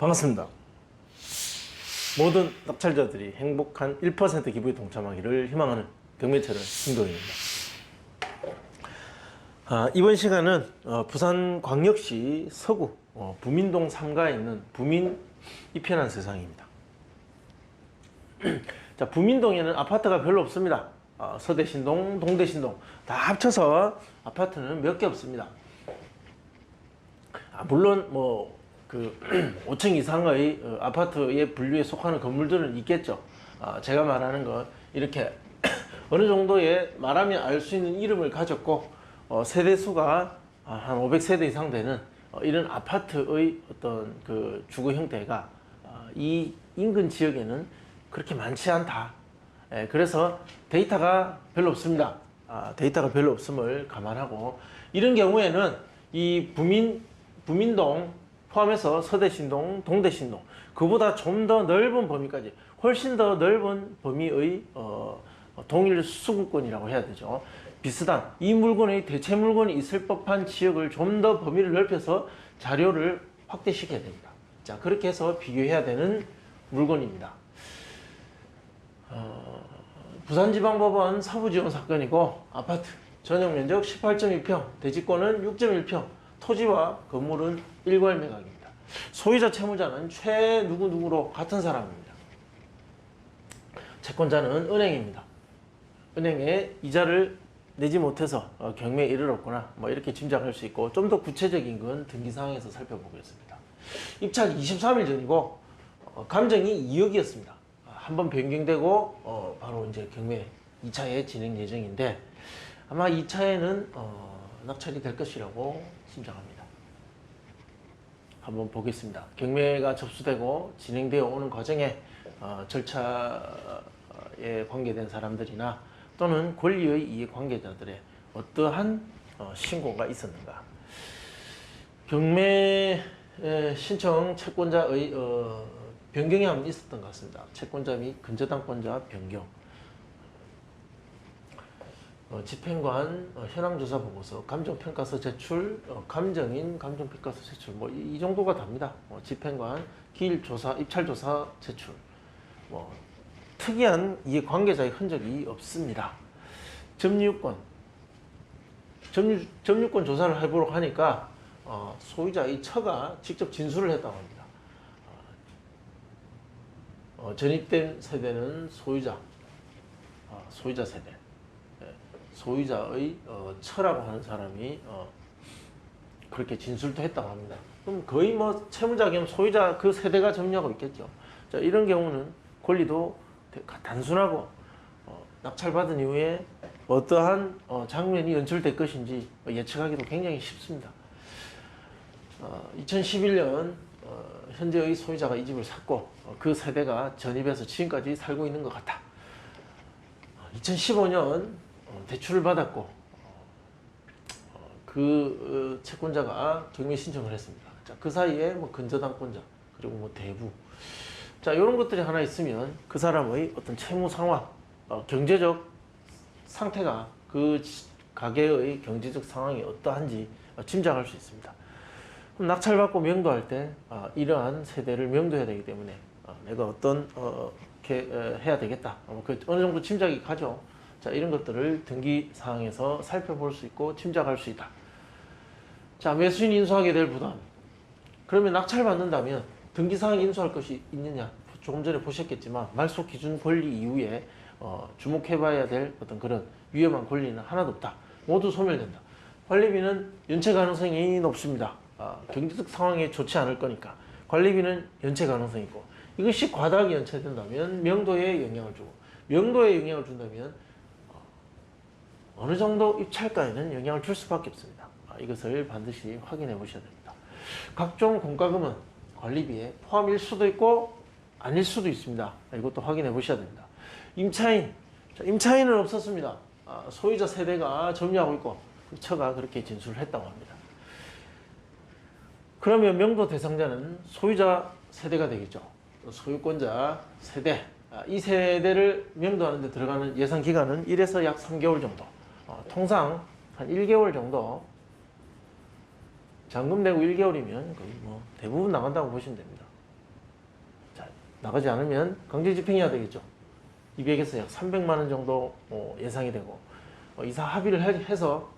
반갑습니다. 모든 낙찰자들이 행복한 1% 기부에 동참하기를 희망하는 경매철은 김동현입니다. 이번 시간은 부산광역시 서구 부민동 3가에 있는 부민 이편한 세상입니다. 자, 부민동에는 아파트가 별로 없습니다. 서대신동, 동대신동 다 합쳐서 아파트는 몇 개 없습니다. 물론 5층 이상의 아파트의 분류에 속하는 건물들은 있겠죠. 제가 말하는 건 이렇게 어느 정도의 말하면 알 수 있는 이름을 가졌고 세대수가 한 500세대 이상 되는 이런 아파트의 어떤 그 주거 형태가 이 인근 지역에는 그렇게 많지 않다. 그래서 데이터가 별로 없습니다. 데이터가 별로 없음을 감안하고 이런 경우에는 이 부민동 포함해서 서대신동, 동대신동 그보다 좀 더 넓은 범위까지 훨씬 더 넓은 범위의 동일 수급권이라고 해야 되죠. 비슷한 이 물건의 대체 물건이 있을 법한 지역을 좀 더 범위를 넓혀서 자료를 확대시켜야 됩니다. 자, 그렇게 해서 비교해야 되는 물건입니다. 부산지방법원 사부지원 사건이고 아파트 전용 면적 18.1평, 대지권은 6.1평, 토지와 건물은 일괄 매각입니다. 소유자 채무자는 최 누구누구로 같은 사람입니다. 채권자는 은행입니다. 은행에 이자를 내지 못해서 경매에 이르렀거나 이렇게 짐작할 수 있고 좀 더 구체적인 건 등기사항에서 살펴보겠습니다. 입찰 23일 전이고 감정이 2억이었습니다. 한번 변경되고 바로 이제 경매 2차에 진행 예정인데 아마 2차에는 낙찰이 될 것이라고 짐작합니다. 한번 보겠습니다. 경매가 접수되고 진행되어 오는 과정에 절차에 관계된 사람들이나 또는 권리의 이해관계자들의 어떠한 신고가 있었는가. 경매 신청 채권자의 변경이 한번 있었던 것 같습니다. 채권자 및 근저당권자 변경, 집행관 현황조사 보고서, 감정평가서 제출, 감정인 감정평가서 제출 이 정도가 답니다. 집행관 기일조사, 입찰조사 제출 특이한 이해관계자의 흔적이 없습니다. 점유권 조사를 해보려고 하니까 소유자의 처가 직접 진술을 했다고 합니다. 전입된 세대는 소유자 세대, 소유자의 처라고 하는 사람이 그렇게 진술도 했다고 합니다. 그럼 거의 채무자 겸 소유자 그 세대가 점유하고 있겠죠. 자, 이런 경우는 권리도 단순하고 낙찰받은 이후에 어떠한 장면이 연출될 것인지 예측하기도 굉장히 쉽습니다. 2011년 현재의 소유자가 이 집을 샀고 그 세대가 전입해서 지금까지 살고 있는 것 같다. 2015년 대출을 받았고 그 채권자가 경매 신청을 했습니다. 자, 그 사이에 근저당권자 그리고 대부 자, 이런 것들이 하나 있으면 그 사람의 어떤 채무 상황, 경제적 상태가 그 가게의 경제적 상황이 어떠한지 짐작할 수 있습니다. 그럼 낙찰받고 명도할 때 이러한 세대를 명도해야 되기 때문에 내가 어떻게 해야 되겠다. 어느 정도 짐작이 가죠. 자, 이런 것들을 등기 사항에서 살펴볼 수 있고 짐작할 수 있다. 자, 매수인 인수하게 될 부담. 그러면 낙찰받는다면 등기사항 인수할 것이 있느냐? 조금 전에 보셨겠지만 말소 기준 권리 이후에 주목해봐야 될 어떤 그런 위험한 권리는 하나도 없다. 모두 소멸된다. 관리비는 연체 가능성이 높습니다. 경제적 상황이 좋지 않을 거니까 관리비는 연체 가능성이 있고 이것이 과다하게 연체된다면 명도에 영향을 주고 명도에 영향을 준다면 어느 정도 입찰가에는 영향을 줄 수밖에 없습니다. 이것을 반드시 확인해 보셔야 됩니다. 각종 공과금은 관리비에 포함일 수도 있고 아닐 수도 있습니다. 이것도 확인해 보셔야 됩니다. 임차인, 자, 임차인은 없었습니다. 소유자 세대가 점유하고 있고 처가 그렇게 진술을 했다고 합니다. 그러면 명도 대상자는 소유자 세대가 되겠죠. 소유권자 세대, 이 세대를 명도하는 데 들어가는 예상 기간은 1에서 약 3개월 정도, 통상 한 1개월 정도 잔금 내고 1개월이면 거의 대부분 나간다고 보시면 됩니다. 나가지 않으면 강제 집행해야 되겠죠. 200에서 약 300만 원 정도 예상이 되고 이사 합의를 해서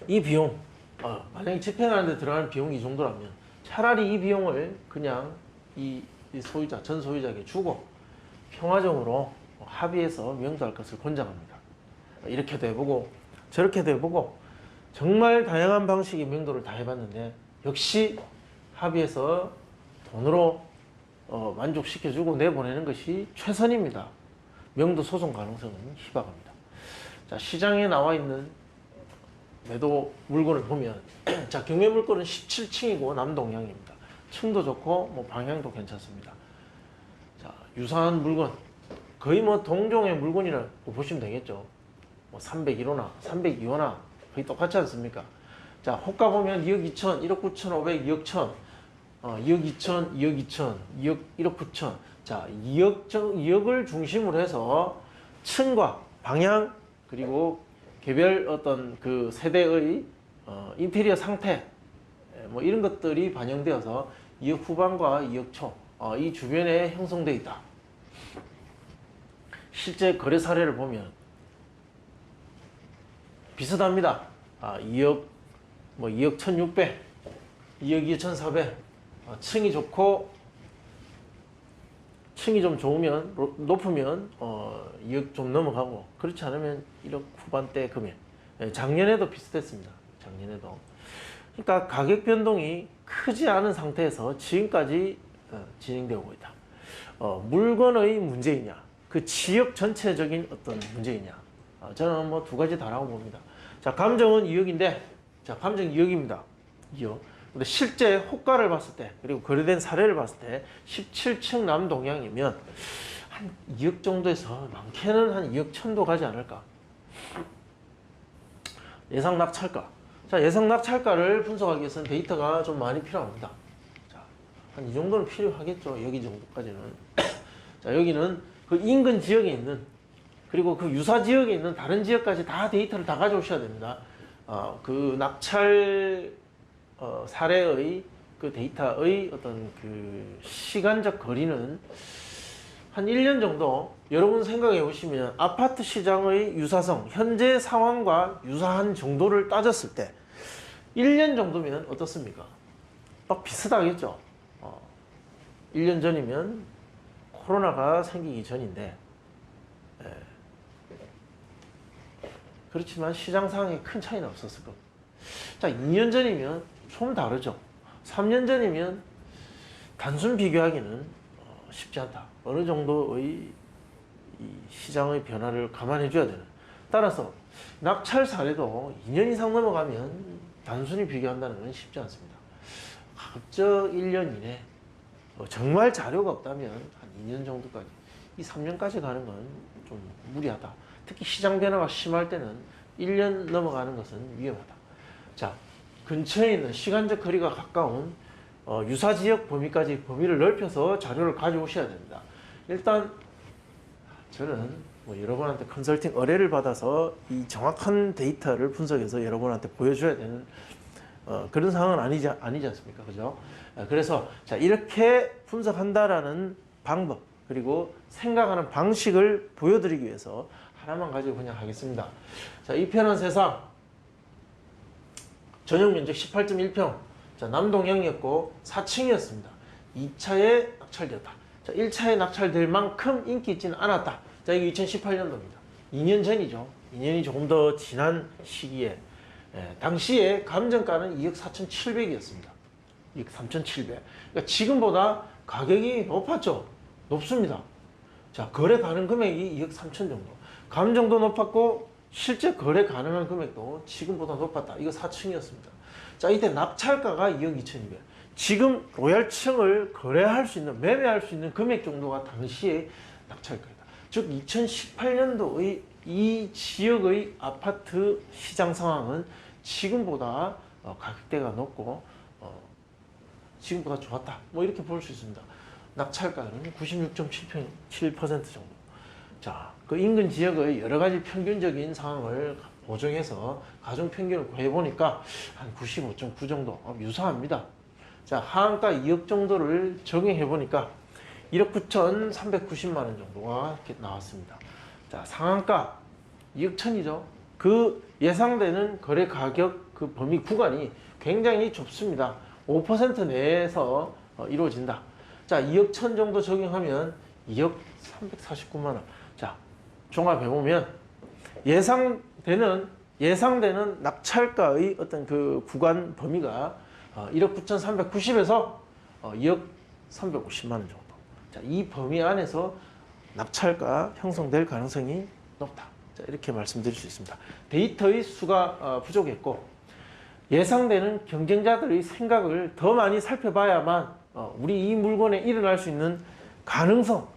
이 비용 만약에 집행하는 데 들어가는 비용이 이 정도라면 차라리 이 비용을 그냥 이 소유자 전 소유자에게 주고 평화적으로 합의해서 명도할 것을 권장합니다. 이렇게도 해보고 저렇게도 해보고 정말 다양한 방식의 명도를 다 해봤는데 역시 합의해서 돈으로 만족시켜주고 내보내는 것이 최선입니다. 명도 소송 가능성은 희박합니다. 자, 시장에 나와 있는 매도 물건을 보면 자, 경매 물건은 17층이고 남동향입니다. 층도 좋고 뭐 방향도 괜찮습니다. 자, 유사한 물건 거의 뭐 동종의 물건이라고 보시면 되겠죠. 뭐 301호나 302호나 거의 똑같지 않습니까? 자, 호가 보면 2억 2천, 1억 9천5백, 2억 1천, 2억 2천, 2억 2천, 2억, 1억 9천. 자, 2억을 중심으로 해서 층과 방향 그리고 개별 어떤 그 세대의 인테리어 상태 뭐 이런 것들이 반영되어서 2억 후반과 2억 초 이 주변에 형성되어 있다. 실제 거래 사례를 보면 비슷합니다. 2억 뭐 2억 1,600, 2억 2,400. 층이 좋고 층이 좀 좋으면 높으면 2억 좀 넘어가고 그렇지 않으면 1억 후반대 금액. 작년에도 비슷했습니다. 작년에도. 그러니까 가격 변동이 크지 않은 상태에서 지금까지 진행되고 있다. 물건의 문제이냐, 그 지역 전체적인 어떤 문제이냐. 저는 뭐 두 가지 다라고 봅니다. 자, 감정은 2억인데, 자, 감정 2억입니다. 2억. 근데 실제 호가를 봤을 때, 그리고 거래된 사례를 봤을 때, 17층 남동향이면 한 2억 정도에서 많게는 한 2억 천도 가지 않을까. 예상 낙찰가. 자, 예상 낙찰가를 분석하기 위해서는 데이터가 좀 많이 필요합니다. 자, 한 이 정도는 필요하겠죠. 여기 정도까지는. 자, 여기는 그 인근 지역에 있는, 그리고 그 유사 지역에 있는 다른 지역까지 다 데이터를 다 가져오셔야 됩니다. 그 낙찰 사례의 그 데이터의 어떤 그 시간적 거리는 한 1년 정도 여러분 생각해 보시면 아파트 시장의 유사성, 현재 상황과 유사한 정도를 따졌을 때 1년 정도면 어떻습니까? 딱 비슷하겠죠. 1년 전이면 코로나가 생기기 전인데 그렇지만 시장 상황에 큰 차이는 없었을 겁니다. 자, 2년 전이면 좀 다르죠. 3년 전이면 단순 비교하기는 쉽지 않다. 어느 정도의 이 시장의 변화를 감안해 줘야 되는. 따라서 낙찰 사례도 2년 이상 넘어가면 단순히 비교한다는 건 쉽지 않습니다. 가급적 1년 이내 정말 자료가 없다면 한 2년 정도까지, 이 3년까지 가는 건 좀 무리하다. 특히 시장 변화가 심할 때는 1년 넘어가는 것은 위험하다. 자, 근처에 있는 시간적 거리가 가까운 유사 지역 범위까지 범위를 넓혀서 자료를 가져오셔야 됩니다. 일단 저는 뭐 여러분한테 컨설팅 의뢰를 받아서 이 정확한 데이터를 분석해서 여러분한테 보여줘야 되는 그런 상황은 아니지 않습니까? 그죠? 그래서 자, 이렇게 분석한다라는 방법 그리고 생각하는 방식을 보여드리기 위해서 하나만 가지고 그냥 하겠습니다. 자, 이 편한 세상 전용 면적 18.1평. 자, 남동향이었고 4층이었습니다. 2차에 낙찰되었다. 자, 1차에 낙찰될 만큼 인기 있지는 않았다. 자, 이게 2018년도입니다. 2년 전이죠. 2년이 조금 더 지난 시기에 당시에 감정가는 2억 4,700이었습니다. 2억 3,700. 그러니까 지금보다 가격이 높았죠. 높습니다. 자, 거래 가능 금액이 2억 3천 정도. 감정도 높았고 실제 거래 가능한 금액도 지금보다 높았다. 이거 4층이었습니다. 자, 이때 낙찰가가 2억 2,200. 지금 로얄층을 거래할 수 있는, 매매할 수 있는 금액 정도가 당시의 낙찰가이다. 즉 2018년도의 이 지역의 아파트 시장 상황은 지금보다 가격대가 높고 지금보다 좋았다. 뭐 이렇게 볼 수 있습니다. 낙찰가는 96.7% 정도. 자, 그 인근 지역의 여러 가지 평균적인 상황을 보정해서 가중평균을 구해보니까 한 95.9 정도 유사합니다. 자, 하한가 2억 정도를 적용해보니까 1억 9,390만 원 정도가 이렇게 나왔습니다. 자, 상한가 2억 1천이죠. 그 예상되는 거래 가격 그 범위 구간이 굉장히 좁습니다. 5% 내에서 이루어진다. 자, 2억 1천 정도 적용하면 2억 349만 원. 자, 종합해 보면 예상되는 낙찰가의 어떤 그 구간 범위가 1억 9,390에서 2억 350만 원 정도. 자, 이 범위 안에서 낙찰가 형성될 가능성이 높다. 자, 이렇게 말씀드릴 수 있습니다. 데이터의 수가 부족했고 예상되는 경쟁자들의 생각을 더 많이 살펴봐야만 우리 이 물건에 일어날 수 있는 가능성,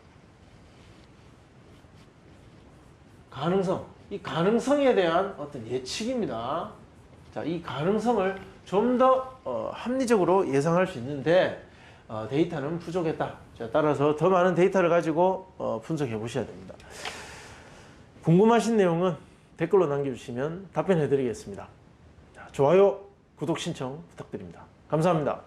이 가능성에 대한 어떤 예측입니다. 자, 이 가능성을 좀 더 합리적으로 예상할 수 있는데 데이터는 부족했다. 자, 따라서 더 많은 데이터를 가지고 분석해 보셔야 됩니다. 궁금하신 내용은 댓글로 남겨주시면 답변해 드리겠습니다. 자, 좋아요, 구독 신청 부탁드립니다. 감사합니다.